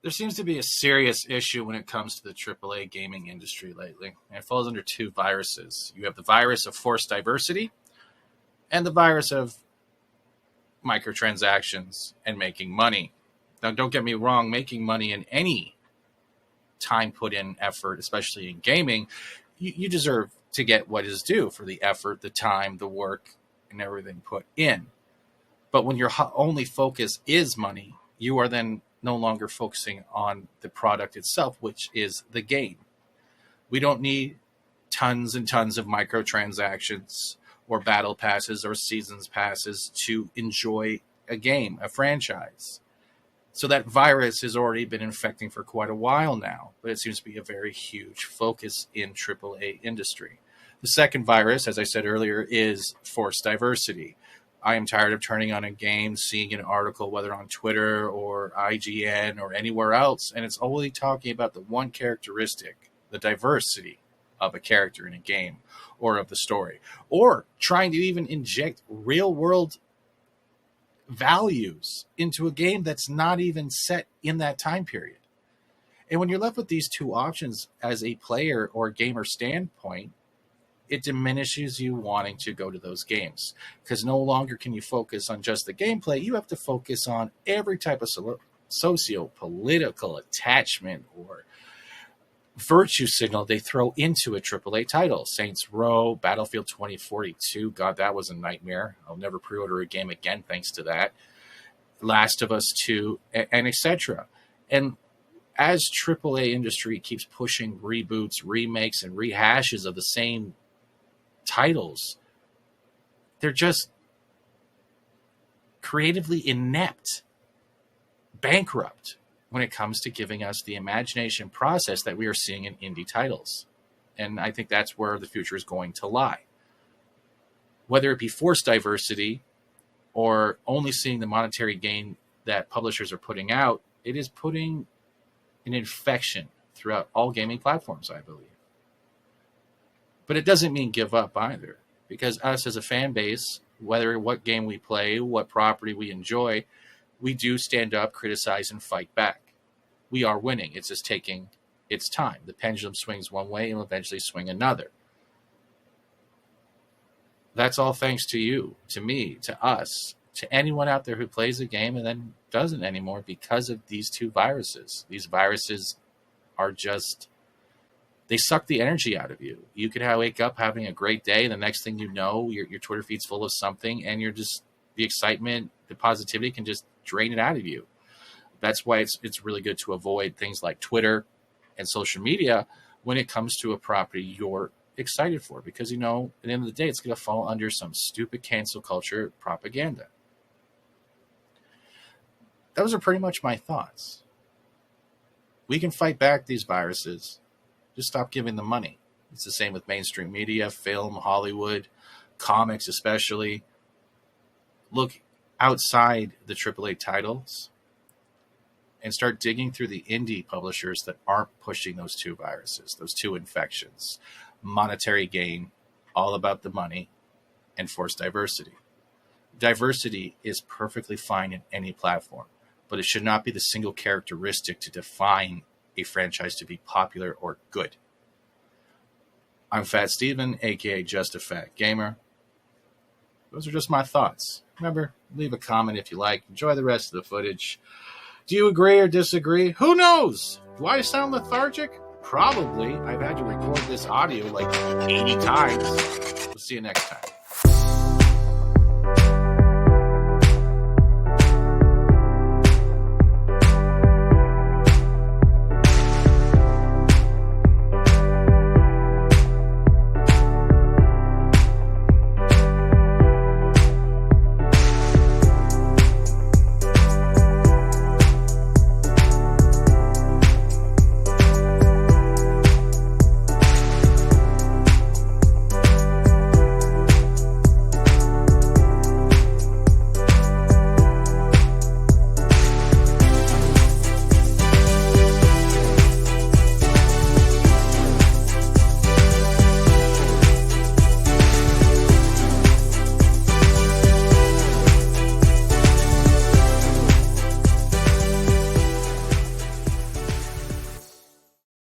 There seems to be a serious issue when it comes to the AAA gaming industry lately, and it falls under two viruses. You have the virus of forced diversity and the virus of microtransactions and making money. Now, don't get me wrong, making money in any time put in effort, especially in gaming, you deserve to get what is due for the effort, the time, the work, and everything put in. But when your only focus is money, you are then no longer focusing on the product itself, which is the game. We don't need tons and tons of microtransactions or battle passes or seasons passes to enjoy a game, a franchise. So that virus has already been infecting for quite a while now, but it seems to be a very huge focus in AAA industry. The second virus, as I said earlier, is forced diversity. I am tired of turning on a game, seeing an article, whether on Twitter or IGN or anywhere else, and it's only talking about the one characteristic, the diversity of a character in a game or of the story, or trying to even inject real-world values into a game that's not even set in that time period. And when you're left with these two options as a player or gamer standpoint, it diminishes you wanting to go to those games, because no longer can you focus on just the gameplay. You have to focus on every type of socio-political attachment or virtue signal they throw into a AAA title. Saints Row, Battlefield 2042, God, that was a nightmare. I'll never pre-order a game again thanks to that. Last of Us 2, and etc. And as AAA industry keeps pushing reboots, remakes, and rehashes of the same titles, they're just creatively inept, bankrupt when it comes to giving us the imagination process that we are seeing in indie titles. And I think that's where the future is going to lie. Whether it be forced diversity or only seeing the monetary gain that publishers are putting out, it is putting an infection throughout all gaming platforms, I believe. But it doesn't mean give up either, because us as a fan base, whether what game we play, what property we enjoy, we do stand up, criticize, and fight back. We are winning. It's just taking its time. The pendulum swings one way and will eventually swing another. That's all thanks to you, to me, to us, to anyone out there who plays a game and then doesn't anymore because of these two viruses. These viruses are just... they suck the energy out of you. You could wake up having a great day, and the next thing you know, your Twitter feed's full of something, and you're just, the excitement, the positivity can just drain it out of you. That's why it's really good to avoid things like Twitter and social media when it comes to a property you're excited for, because, at the end of the day, it's going to fall under some stupid cancel culture propaganda. Those are pretty much my thoughts. We can fight back these viruses. Just stop giving them money. It's the same with mainstream media, film, Hollywood, comics especially. Look outside the AAA titles and start digging through the indie publishers that aren't pushing those two viruses, those two infections. Monetary gain, all about the money, and forced diversity. Diversity is perfectly fine in any platform, but it should not be the single characteristic to define a franchise to be popular or good. I'm Fat Steven, aka Just a Fat Gamer. Those are just my thoughts. Remember, leave a comment if you like. Enjoy the rest of the footage. Do you agree or disagree? Who knows? Do I sound lethargic? Probably. I've had to record this audio like 80 times. We'll see you next time.